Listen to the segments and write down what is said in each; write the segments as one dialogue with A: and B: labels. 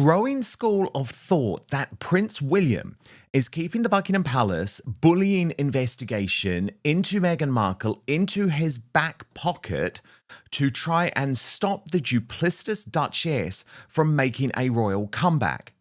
A: growing school of thought that Prince William is keeping the Buckingham Palace bullying investigation into Meghan Markle into his back pocket to try and stop the duplicitous Duchess from making a royal comeback.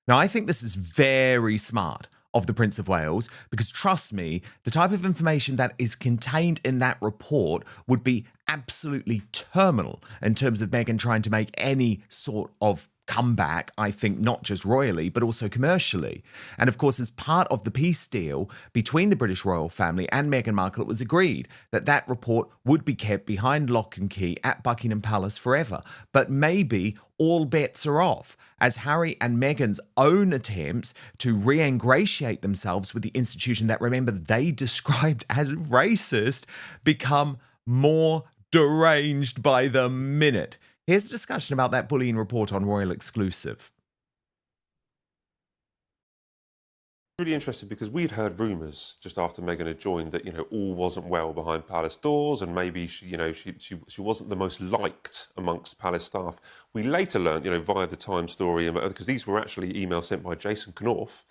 A: Now, I think this is very smart of the Prince of Wales because, trust me, the type of information that is contained in that report would be absolutely terminal in terms of Meghan trying to make any sort of comeback, I think, not just royally, but also commercially. And of course, as part of the peace deal between the British royal family and Meghan Markle, it was agreed that that report would be kept behind lock and key at Buckingham Palace forever. But maybe all bets are off as Harry and Meghan's own attempts to re-ingratiate themselves with the institution that, remember, they described as racist become more deranged by the minute. Here's a discussion about that bullying report on Royal Exclusive.
B: Really interested because we'd heard rumours just after Meghan had joined that all wasn't well behind palace doors, and maybe she wasn't the most liked amongst palace staff. We later learned via the Times story, because these were actually emails sent by Jason Knorf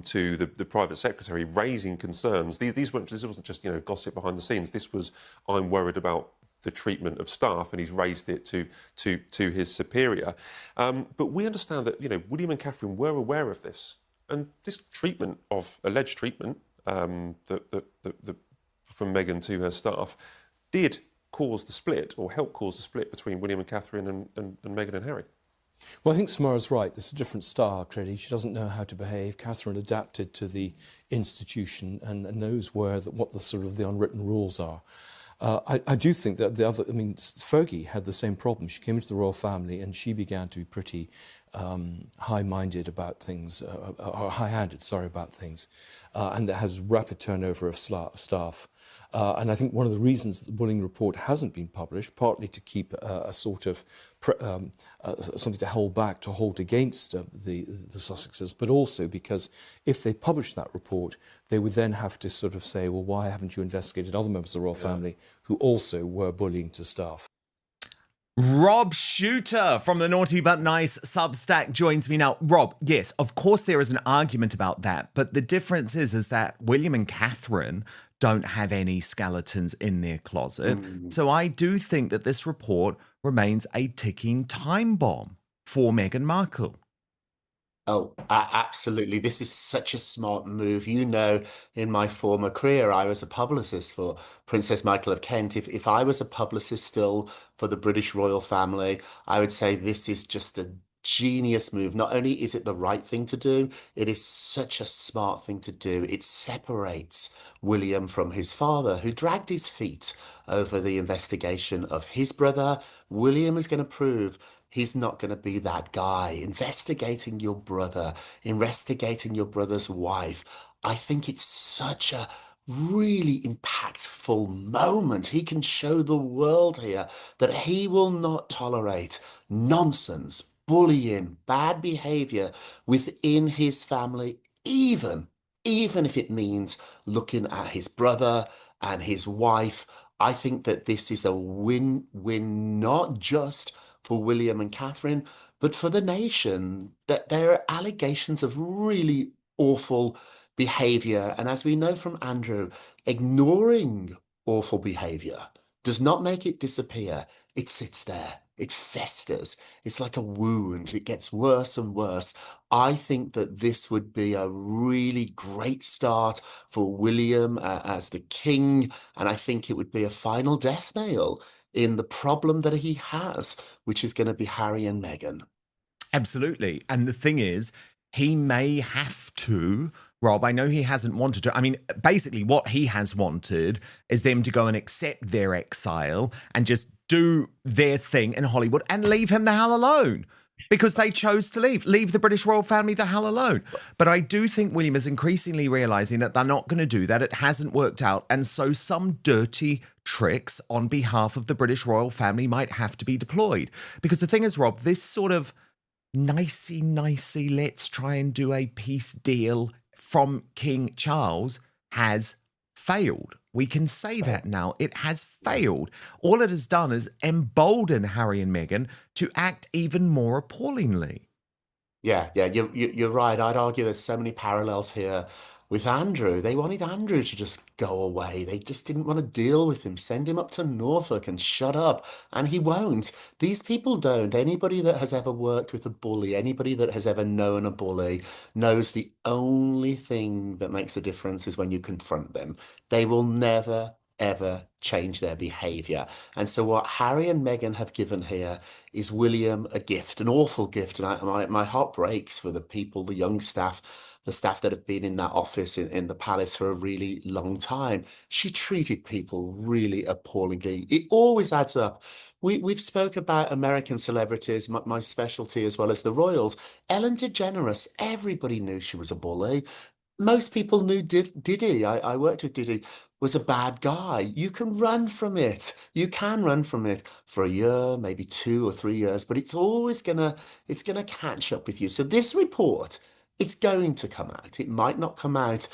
B: to the private secretary raising concerns. This wasn't just gossip behind the scenes. This was, I'm worried about the treatment of staff, and he's raised it to his superior. But we understand that William and Catherine were aware of this, and this alleged treatment from Meghan to her staff did cause the split, or help cause the split between William and Catherine and Meghan and Harry.
C: Well, I think Samara's right. There's a different style, clearly. She doesn't know how to behave. Catherine adapted to the institution and knows what the unwritten rules are. I do think that Fergie had the same problem. She came into the royal family and she began to be pretty high-minded about things, or high-handed, about things, and that has rapid turnover of staff. And I think one of the reasons that the bullying report hasn't been published, partly to keep a sort of something to hold against the Sussexes, but also because if they published that report, they would then have to sort of say, well, why haven't you investigated other members of the royal family who also were bullying to staff?
A: Rob Shooter from the Naughty But Nice Substack joins me now. Rob, yes, of course there is an argument about that, but the difference is that William and Catherine don't have any skeletons in their closet. So I do think that this report remains a ticking time bomb for Meghan Markle.
D: Oh, absolutely. This is such a smart move. In my former career, I was a publicist for Princess Michael of Kent. If I was a publicist still for the British royal family, I would say this is just a genius move. Not only is it the right thing to do, it is such a smart thing to do. It separates William from his father, who dragged his feet over the investigation of his brother. William is going to prove he's not going to be that guy. Investigating your brother, investigating your brother's wife. I think it's such a really impactful moment. He can show the world here that he will not tolerate nonsense, bullying, bad behavior within his family, even if it means looking at his brother and his wife. I think that this is a win-win, not just for William and Catherine, but for the nation. That there are allegations of really awful behavior. And as we know from Andrew, ignoring awful behavior does not make it disappear. It sits there. It festers. It's like a wound. It gets worse and worse. I think that this would be a really great start for William as the king. And I think it would be a final death nail in the problem that he has, which is going to be Harry and Meghan.
A: Absolutely. And the thing is, he may have to, Rob, I know he hasn't wanted to. I mean, basically what he has wanted is them to go and accept their exile and just do their thing in Hollywood and leave him the hell alone. Because they chose to leave the British royal family the hell alone. But I do think William is increasingly realising that they're not going to do that. It hasn't worked out. And so some dirty tricks on behalf of the British royal family might have to be deployed. Because the thing is, Rob, this sort of nicey, let's try and do a peace deal from King Charles has failed. We can say that now. It has failed. All it has done is embolden Harry and Meghan to act even more appallingly.
D: Yeah, yeah, you're right. I'd argue there's so many parallels here with Andrew. They wanted Andrew to just go away. They just didn't want to deal with him. Send him up to Norfolk and shut up. And he won't. These people don't. Anybody that has ever worked with a bully, anybody that has ever known a bully, knows the only thing that makes a difference is when you confront them. They will never, ever change their behavior. And so what Harry and Meghan have given here is William a gift, an awful gift. And my heart breaks for the people, the young staff, the staff that have been in that office in the palace for a really long time. She treated people really appallingly. It always adds up. We've spoke about American celebrities, my specialty as well as the royals. Ellen DeGeneres, everybody knew she was a bully. Most people knew Diddy. I worked with Diddy, was a bad guy. You can run from it. You can run from it for a year, maybe 2 or 3 years, but it's gonna catch up with you. So this report, it's going to come out. It might not come out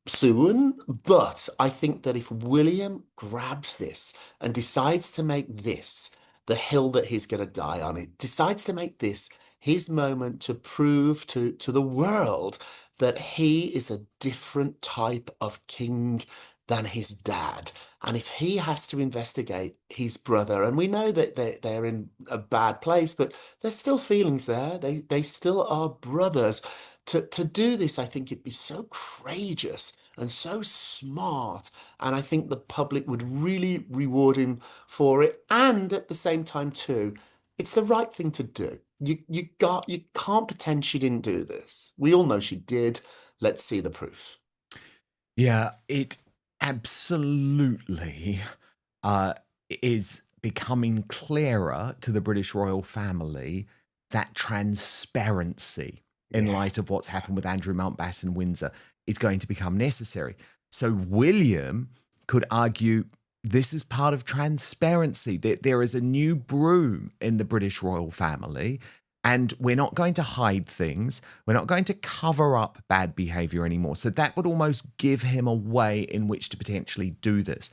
D: soon, but I think that if William grabs this and decides to make this the hill that he's going to die on, it decides to make this his moment to prove to the world that he is a different type of king than his dad. And if he has to investigate his brother, and we know that they're in a bad place, but there's still feelings there. They still are brothers. To do this, I think it'd be so courageous and so smart. And I think the public would really reward him for it. And at the same time, too, it's the right thing to do. You can't pretend she didn't do this. We all know she did. Let's see the proof.
A: Yeah, it absolutely is becoming clearer to the British royal family that transparency in light of what's happened with Andrew Mountbatten Windsor is going to become necessary. So William could argue this is part of transparency, that there is a new broom in the British royal family, and we're not going to hide things. We're not going to cover up bad behavior anymore. So that would almost give him a way in which to potentially do this.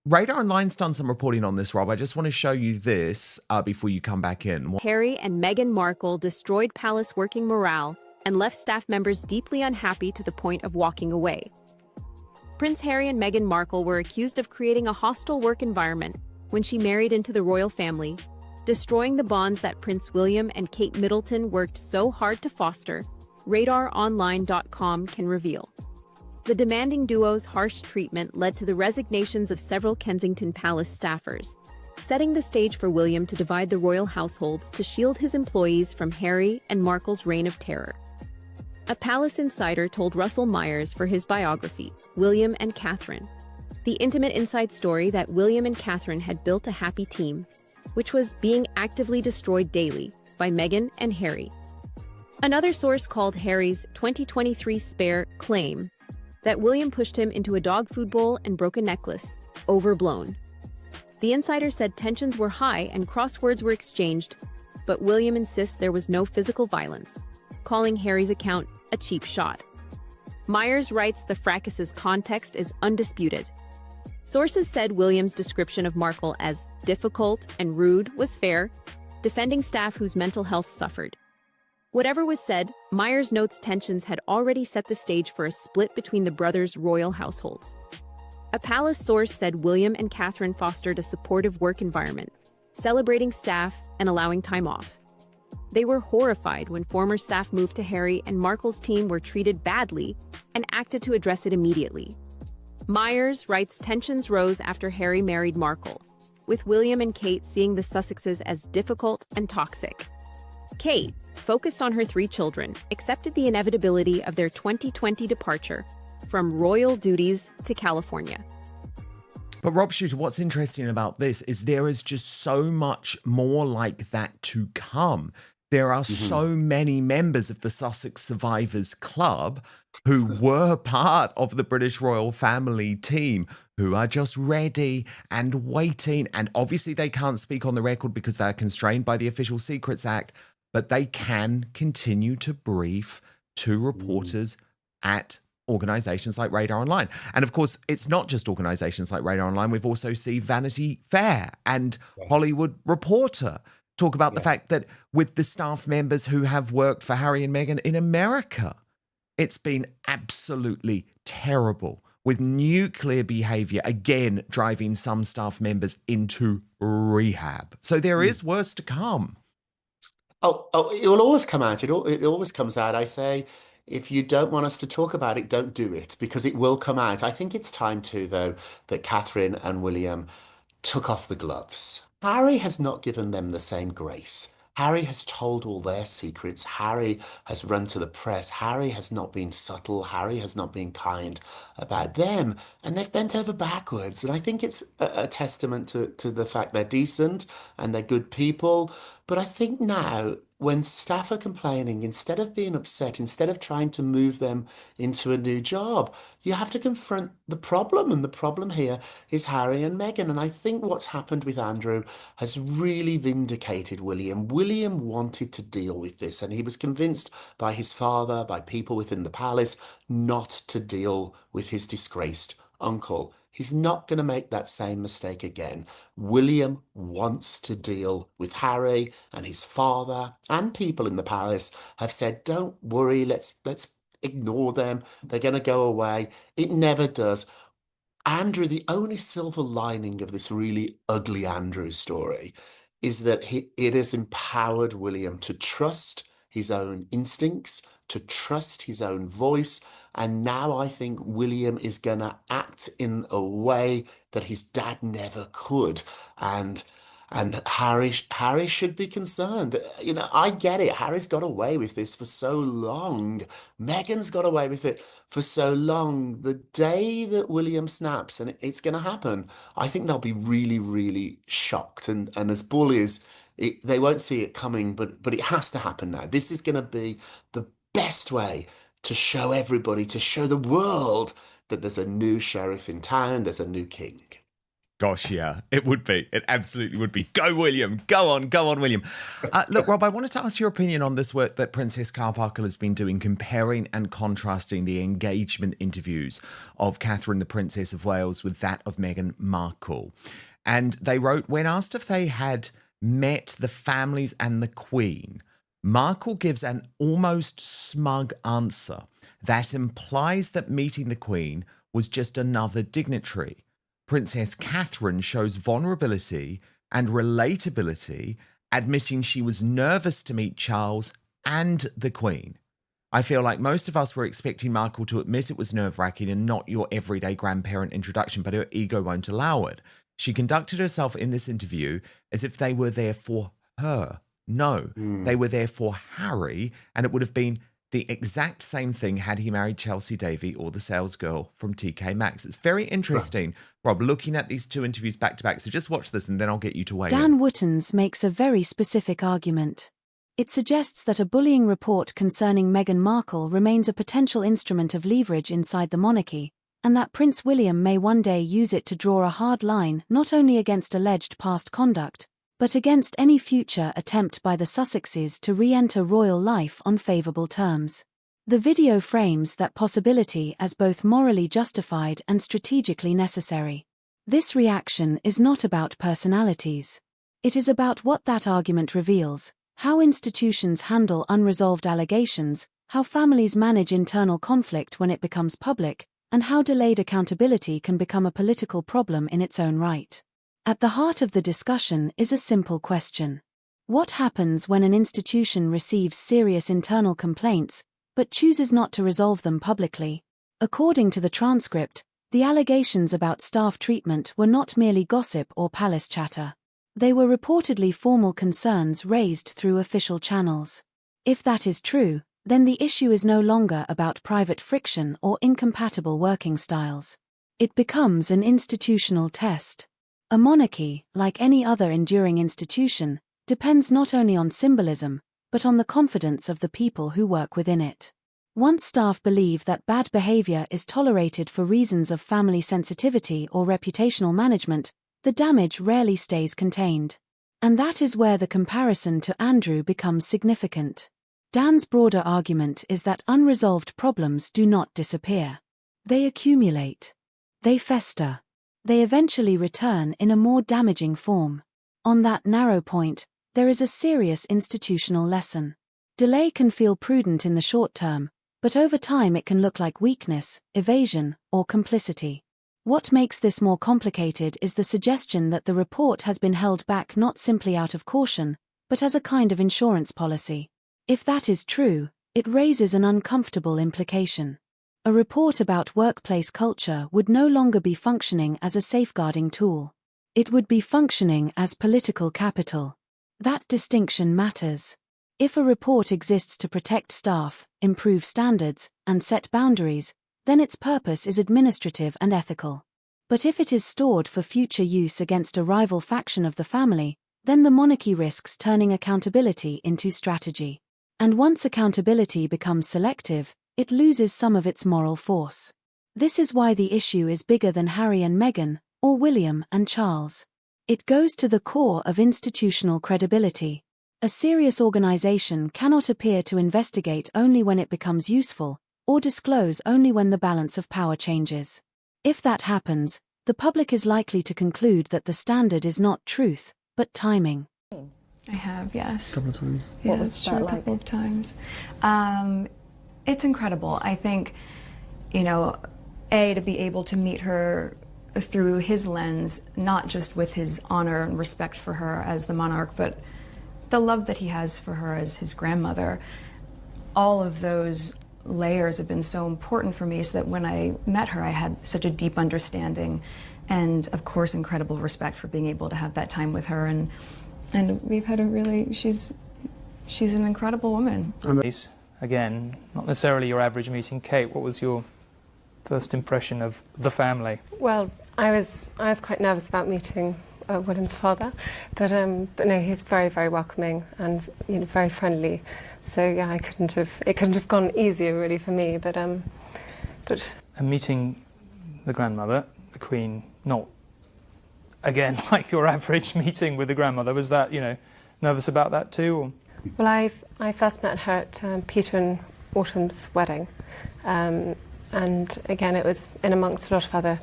A: Radar Online's done some reporting on this, Rob. I just want to show you this before you come back in.
E: Harry and Meghan Markle destroyed palace working morale and left staff members deeply unhappy to the point of walking away. Prince Harry and Meghan Markle were accused of creating a hostile work environment when she married into the royal family, destroying the bonds that Prince William and Kate Middleton worked so hard to foster, RadarOnline.com can reveal. The demanding duo's harsh treatment led to the resignations of several Kensington Palace staffers, setting the stage for William to divide the royal households to shield his employees from Harry and Markle's reign of terror. A palace insider told Russell Myers for his biography, William and Catherine, the intimate inside story that William and Catherine had built a happy team, which was being actively destroyed daily by Meghan and Harry. Another source called Harry's 2023 spare claim that William pushed him into a dog food bowl and broke a necklace, overblown. The insider said tensions were high and crosswords were exchanged, but William insists there was no physical violence, calling Harry's account a cheap shot. Myers writes the fracas's context is undisputed. Sources said William's description of Markle as difficult and rude was fair, defending staff whose mental health suffered. Whatever was said, Myers notes tensions had already set the stage for a split between the brothers' royal households. A palace source said William and Catherine fostered a supportive work environment, celebrating staff and allowing time off. They were horrified when former staff moved to Harry and Markle's team were treated badly and acted to address it immediately. Myers writes tensions rose after Harry married Markle, with William and Kate seeing the Sussexes as difficult and toxic. Kate, focused on her 3 children, accepted the inevitability of their 2020 departure from royal duties to California.
A: But Rob Shooter, what's interesting about this is there is just so much more like that to come. There are so many members of the Sussex Survivors Club who were part of the British royal family team who are just ready and waiting. And obviously they can't speak on the record because they're constrained by the Official Secrets Act, but they can continue to brief to reporters at organizations like Radar Online. And of course, it's not just organizations like Radar Online. We've also seen Vanity Fair and Hollywood Reporter Talk about the fact that with the staff members who have worked for Harry and Meghan in America, it's been absolutely terrible, with nuclear behaviour, again, driving some staff members into rehab. So there is worse to come.
D: Oh, it will always come out. It always comes out. I say, if you don't want us to talk about it, don't do it, because it will come out. I think it's time too, though, that Catherine and William took off the gloves. Harry has not given them the same grace. Harry has told all their secrets. Harry has run to the press. Harry has not been subtle. Harry has not been kind about them. And they've bent over backwards. And I think it's a testament to the fact they're decent and they're good people. But I think now, when staff are complaining, instead of being upset, instead of trying to move them into a new job, you have to confront the problem. And the problem here is Harry and Meghan. And I think what's happened with Andrew has really vindicated William. William wanted to deal with this, and he was convinced by his father, by people within the palace, not to deal with his disgraced uncle. He's not going to make that same mistake again. William wants to deal with Harry, and his father and people in the palace have said, don't worry, let's ignore them. They're going to go away. It never does. Andrew, the only silver lining of this really ugly Andrew story is that it has empowered William to trust his own instincts, to trust his own voice. And now I think William is going to act in a way that his dad never could. And Harry should be concerned. You know, I get it. Harry's got away with this for so long. Meghan's got away with it for so long. The day that William snaps, and it's going to happen, I think they'll be really, really shocked. And as bullies, they won't see it coming, but it has to happen now. This is going to be the best way to show everybody, to show the world that there's a new sheriff in town, there's a new king.
A: Gosh, yeah, it would be. It absolutely would be. Go, William. Go on, William. Look, Rob, I wanted to ask your opinion on this work that Princess Carmichael has been doing, comparing and contrasting the engagement interviews of Catherine, the Princess of Wales, with that of Meghan Markle. And they wrote, when asked if they had met the families and the Queen, Markle gives an almost smug answer that implies that meeting the Queen was just another dignitary. Princess Catherine shows vulnerability and relatability, admitting she was nervous to meet Charles and the Queen. I feel like most of us were expecting Markle to admit it was nerve-wracking and not your everyday grandparent introduction, but her ego won't allow it. She conducted herself in this interview as if they were there for her. No, they were there for Harry, and it would have been the exact same thing had he married Chelsea Davy or the salesgirl from TK Maxx. It's very interesting, Rob, looking at these two interviews back to back. So just watch this and then I'll get you to weigh in.
F: Dan Wootton's makes a very specific argument. It suggests that a bullying report concerning Meghan Markle remains a potential instrument of leverage inside the monarchy, and that Prince William may one day use it to draw a hard line not only against alleged past conduct, but against any future attempt by the Sussexes to re-enter royal life on favourable terms. The video frames that possibility as both morally justified and strategically necessary. This reaction is not about personalities. It is about what that argument reveals, how institutions handle unresolved allegations, how families manage internal conflict when it becomes public, and how delayed accountability can become a political problem in its own right. At the heart of the discussion is a simple question. What happens when an institution receives serious internal complaints, but chooses not to resolve them publicly? According to the transcript, the allegations about staff treatment were not merely gossip or palace chatter. They were reportedly formal concerns raised through official channels. If that is true, then the issue is no longer about private friction or incompatible working styles. It becomes an institutional test. A monarchy, like any other enduring institution, depends not only on symbolism, but on the confidence of the people who work within it. Once staff believe that bad behavior is tolerated for reasons of family sensitivity or reputational management, the damage rarely stays contained. And that is where the comparison to Andrew becomes significant. Dan's broader argument is that unresolved problems do not disappear. They accumulate. They fester. They eventually return in a more damaging form. On that narrow point, there is a serious institutional lesson. Delay can feel prudent in the short term, but over time it can look like weakness, evasion, or complicity. What makes this more complicated is the suggestion that the report has been held back not simply out of caution, but as a kind of insurance policy. If that is true, it raises an uncomfortable implication. A report about workplace culture would no longer be functioning as a safeguarding tool. It would be functioning as political capital. That distinction matters. If a report exists to protect staff, improve standards, and set boundaries, then its purpose is administrative and ethical. But if it is stored for future use against a rival faction of the family, then the monarchy risks turning accountability into strategy. And once accountability becomes selective, it loses some of its moral force. This is why the issue is bigger than Harry and Meghan, or William and Charles. It goes to the core of institutional credibility. A serious organization cannot appear to investigate only when it becomes useful, or disclose only when the balance of power changes. If that happens, the public is likely to conclude that the standard is not truth, but timing.
G: I have, yes.
H: A couple of times.
G: Yeah,
H: What was
G: it's
H: that
G: true,
H: like?
G: a couple of times. It's incredible. I think, to be able to meet her through his lens, not just with his honor and respect for her as the monarch, but the love that he has for her as his grandmother. All of those layers have been so important for me, so that when I met her, I had such a deep understanding and, of course, incredible respect for being able to have that time with her. And we've had she's an incredible woman.
I: Again, not necessarily your average meeting. Kate, what was your first impression of the family?
H: Well, I was quite nervous about meeting William's father, but no, he's very, very welcoming and very friendly. So yeah, it couldn't have gone easier really for me. But
I: And meeting the grandmother, the Queen, not again like your average meeting with the grandmother. Was that nervous about that too? Or?
H: well, I first met her at Peter and Autumn's wedding, and again it was in amongst a lot of other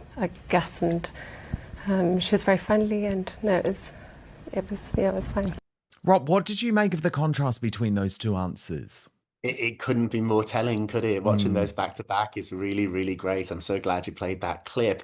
H: guests, and she was very friendly, and no, it was fine.
A: Rob, what did you make of the contrast between those two answers?
D: It couldn't be more telling, could it? Watching those back to back is really, really great. I'm so glad you played that clip.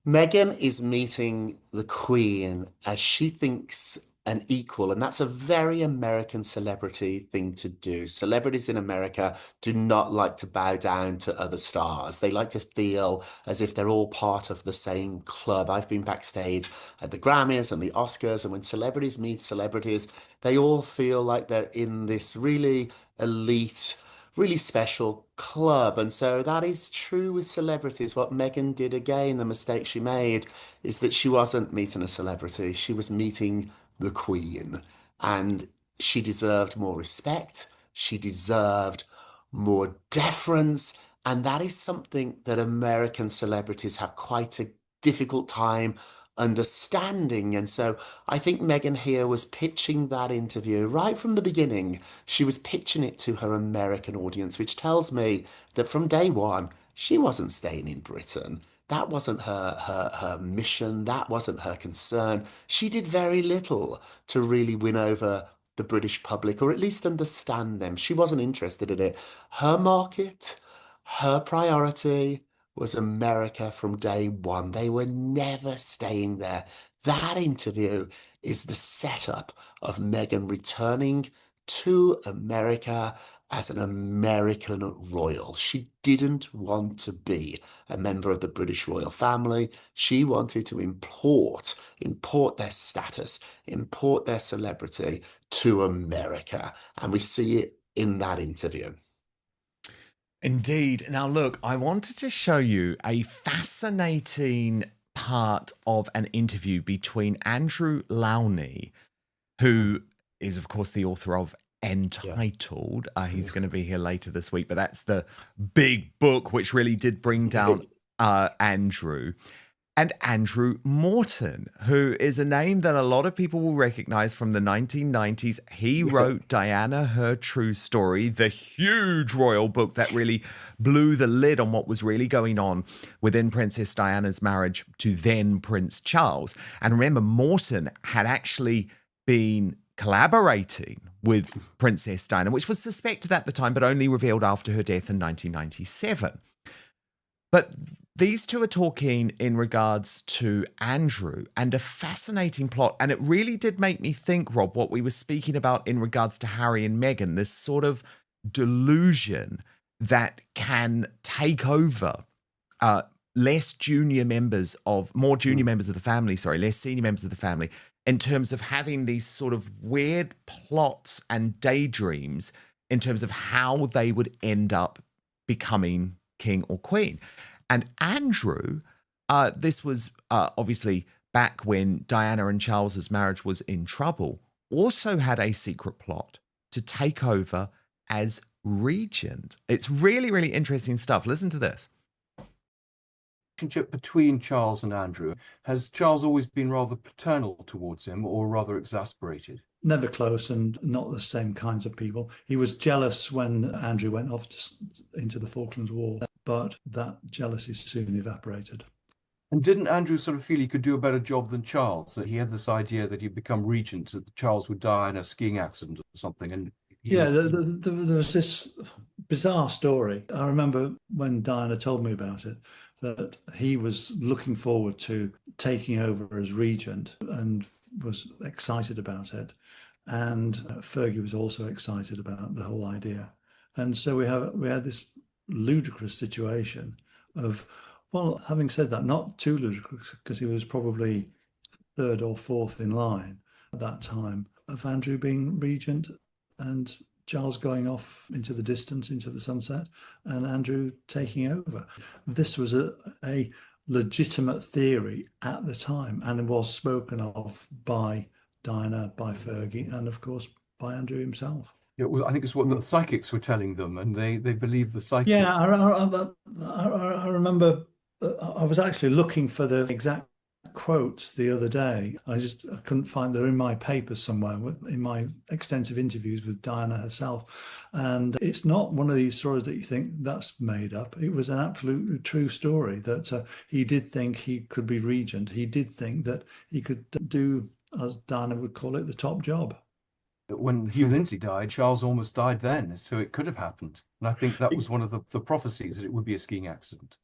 D: Meghan is meeting the Queen as she thinks an equal, and that's a very American celebrity thing to do. Celebrities in America do not like to bow down to other stars. They like to feel as if they're all part of the same club. I've been backstage at the Grammys and the Oscars, and when celebrities meet celebrities, they all feel like they're in this really elite, really special club. And so that is true with celebrities. What Meghan did again, the mistake she made, is that she wasn't meeting a celebrity. She was meeting the Queen, and she deserved more respect. She deserved more deference. And that is something that American celebrities have quite a difficult time understanding. And so I think Meghan here was pitching that interview right from the beginning. She was pitching it to her American audience, which tells me that from day one, she wasn't staying in Britain. That wasn't her mission. That wasn't her concern. She did very little to really win over the British public, or at least understand them. She wasn't interested in it. Her market, her priority was America from day one. They were never staying there. That interview is the setup of Meghan returning to America as an American royal. She didn't want to be a member of the British royal family. She wanted to import their status, import their celebrity to America. And we see it in that interview.
A: Indeed. Now, look, I wanted to show you a fascinating part of an interview between Andrew Lowney, who is, of course, the author of Entitled. He's going to be here later this week, but that's the big book which really did bring down Andrew. And Andrew Morton, who is a name that a lot of people will recognize from the 1990s. He wrote Diana, Her True Story, the huge royal book that really blew the lid on what was really going on within Princess Diana's marriage to then Prince Charles. And remember, Morton had actually been collaborating with Princess Diana, which was suspected at the time, but only revealed after her death in 1997. But these two are talking in regards to Andrew and a fascinating plot. And it really did make me think, Rob, what we were speaking about in regards to Harry and Meghan, this sort of delusion that can take over more junior members of the family, less senior members of the family, in terms of having these sort of weird plots and daydreams in terms of how they would end up becoming king or queen. And Andrew, this was obviously back when Diana and Charles's marriage was in trouble, also had a secret plot to take over as regent. It's really, really interesting stuff. Listen to this.
C: Relationship between Charles and Andrew, has Charles always been rather paternal towards him or rather exasperated?
J: Never close and not the same kinds of people. He was jealous when Andrew went off into the Falklands War, but that jealousy soon evaporated.
C: And didn't Andrew sort of feel he could do a better job than Charles? That he had this idea that he'd become regent, that Charles would die in a skiing accident or something, and
J: there was this bizarre story. I remember when Diana told me about it, that he was looking forward to taking over as regent and was excited about it. And Fergie was also excited about the whole idea. And so we had this ludicrous situation of, well, having said that, not too ludicrous, because he was probably third or fourth in line at that time, of Andrew being regent and Charles going off into the distance, into the sunset, and Andrew taking over. This was a legitimate theory at the time, and it was spoken of by Diana, by Fergie, and of course by Andrew himself.
C: Yeah, well, I think it's what the psychics were telling them, and they believed the psychics.
J: Yeah, I remember I was actually looking for the exact quotes the other day. I couldn't find them in my papers somewhere, in my extensive interviews with Diana herself. And it's not one of these stories that you think that's made up. It was an absolutely true story that he did think he could be regent. He did think that he could do, as Diana would call it, the top job.
C: When Hugh Lindsay died, Charles almost died then, so it could have happened. And I think that was one of the prophecies, that it would be a skiing accident.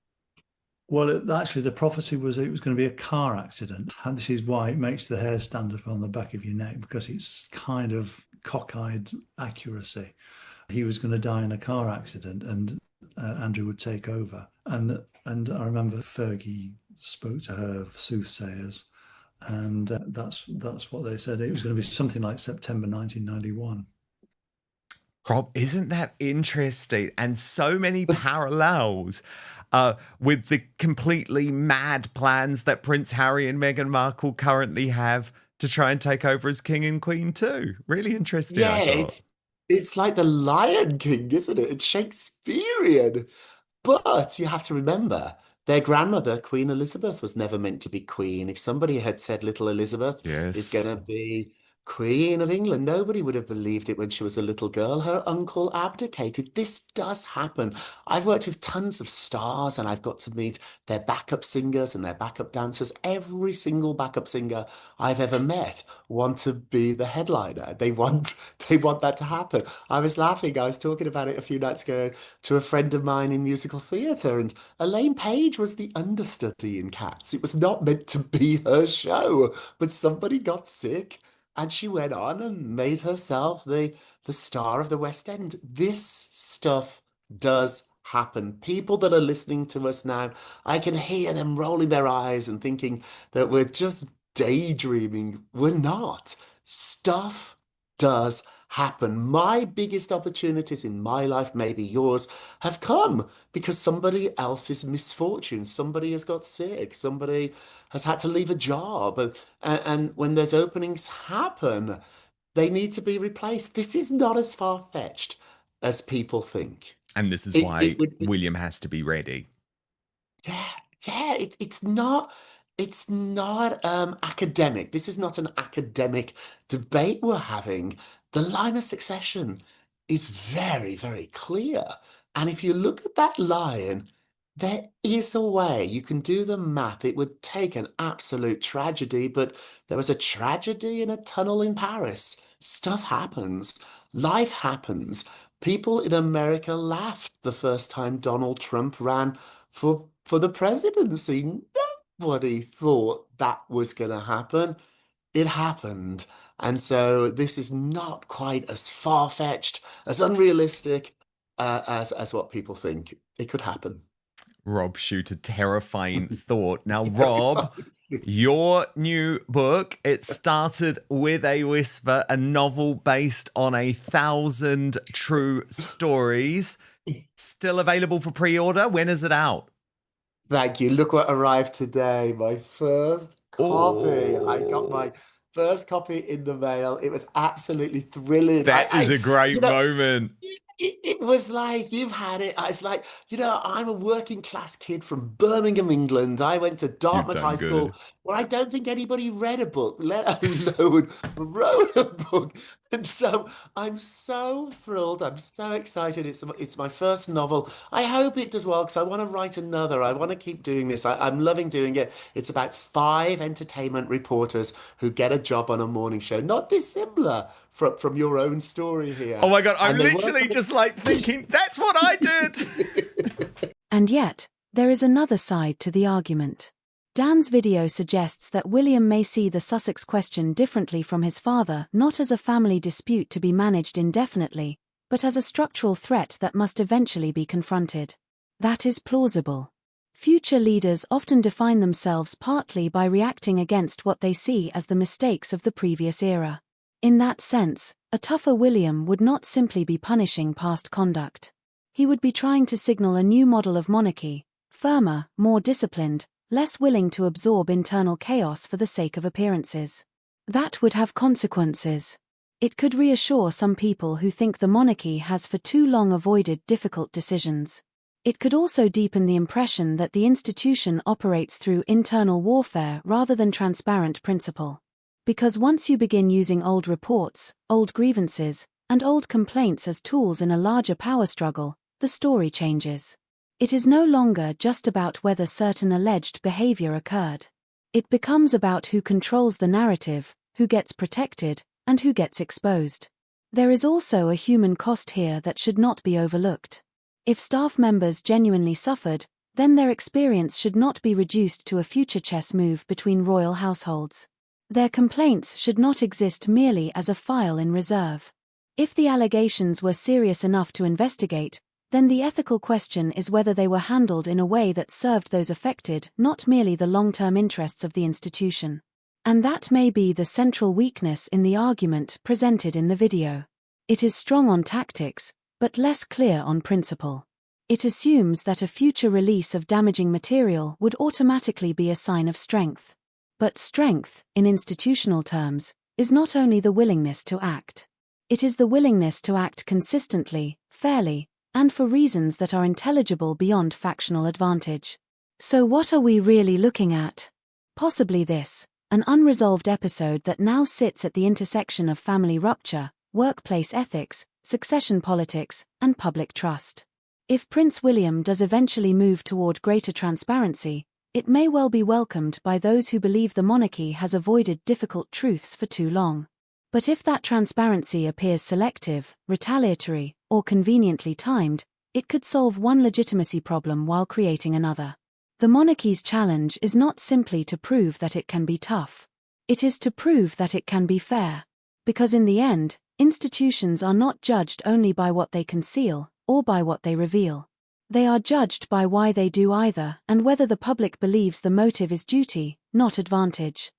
J: Well, actually, the prophecy was it was going to be a car accident. And this is why it makes the hair stand up on the back of your neck, because it's kind of cockeyed accuracy. He was going to die in a car accident and Andrew would take over. And I remember Fergie spoke to her soothsayers, and that's what they said. It was going to be something like September 1991.
A: Rob, isn't that interesting? And so many parallels with the completely mad plans that Prince Harry and Meghan Markle currently have to try and take over as king and queen too. Really interesting.
D: Yeah, it's like the Lion King, isn't it? It's Shakespearean. But you have to remember, their grandmother, Queen Elizabeth, was never meant to be queen. If somebody had said little Elizabeth is going to be Queen of England, nobody would have believed it when she was a little girl. Her uncle abdicated. This does happen. I've worked with tons of stars and I've got to meet their backup singers and their backup dancers. Every single backup singer I've ever met want to be the headliner. They want that to happen. I was laughing. I was talking about it a few nights ago to a friend of mine in musical theatre, and Elaine Page was the understudy in Cats. It was not meant to be her show, but somebody got sick and she went on and made herself the star of the West End. This stuff does happen. People that are listening to us now, I can hear them rolling their eyes and thinking that we're just daydreaming. We're not. Stuff does happen. My biggest opportunities in my life, maybe yours, have come because somebody else's misfortune, somebody has got sick, somebody has had to leave a job, and when those openings happen, they need to be replaced. This is not as far-fetched as people think.
A: And this is why William has to be ready.
D: Yeah, it's not academic. This is not an academic debate we're having. The line of succession is very, very clear. And if you look at that line, There is a way. You can do the math. It would take an absolute tragedy, but there was a tragedy in a tunnel in Paris. Stuff happens. Life happens. People in America laughed the first time Donald Trump ran for the presidency. Nobody thought that was going to happen. It happened. And so this is not quite as far-fetched, as unrealistic as what people think. It could happen.
A: Rob shoot a terrifying thought. Now, Rob, your new book, it started with a whisper, a novel based on 1,000 true stories. Still available for pre-order. When is it out?
D: Thank you. Look what arrived today. My first copy. I got my first copy in the mail. It was absolutely thrilling.
A: That is a great moment.
D: It was like, you've had it. It's like, I'm a working class kid from Birmingham, England. I went to Dartmouth High School, where I don't think anybody read a book, let alone wrote a book. And so I'm so thrilled. I'm so excited. It's my first novel. I hope it does well, because I want to write another. I want to keep doing this. I'm loving doing it. It's about 5 entertainment reporters who get a job on a morning show, not dissimilar from your own story here.
A: Oh my God, I'm literally just like thinking, that's what I did.
F: And yet, there is another side to the argument. Dan's video suggests that William may see the Sussex question differently from his father, not as a family dispute to be managed indefinitely, but as a structural threat that must eventually be confronted. That is plausible. Future leaders often define themselves partly by reacting against what they see as the mistakes of the previous era. In that sense, a tougher William would not simply be punishing past conduct. He would be trying to signal a new model of monarchy, firmer, more disciplined, less willing to absorb internal chaos for the sake of appearances. That would have consequences. It could reassure some people who think the monarchy has for too long avoided difficult decisions. It could also deepen the impression that the institution operates through internal warfare rather than transparent principle. Because once you begin using old reports, old grievances, and old complaints as tools in a larger power struggle, the story changes. It is no longer just about whether certain alleged behavior occurred. It becomes about who controls the narrative, who gets protected, and who gets exposed. There is also a human cost here that should not be overlooked. If staff members genuinely suffered, then their experience should not be reduced to a future chess move between royal households. Their complaints should not exist merely as a file in reserve. If the allegations were serious enough to investigate, then the ethical question is whether they were handled in a way that served those affected, not merely the long-term interests of the institution. And that may be the central weakness in the argument presented in the video. It is strong on tactics, but less clear on principle. It assumes that a future release of damaging material would automatically be a sign of strength. But strength, in institutional terms, is not only the willingness to act. It is the willingness to act consistently, fairly, and for reasons that are intelligible beyond factional advantage. So what are we really looking at? Possibly this, an unresolved episode that now sits at the intersection of family rupture, workplace ethics, succession politics, and public trust. If Prince William does eventually move toward greater transparency, it may well be welcomed by those who believe the monarchy has avoided difficult truths for too long. But if that transparency appears selective, retaliatory, or conveniently timed, it could solve one legitimacy problem while creating another. The monarchy's challenge is not simply to prove that it can be tough. It is to prove that it can be fair. Because in the end, institutions are not judged only by what they conceal, or by what they reveal. They are judged by why they do either and whether the public believes the motive is duty, not advantage.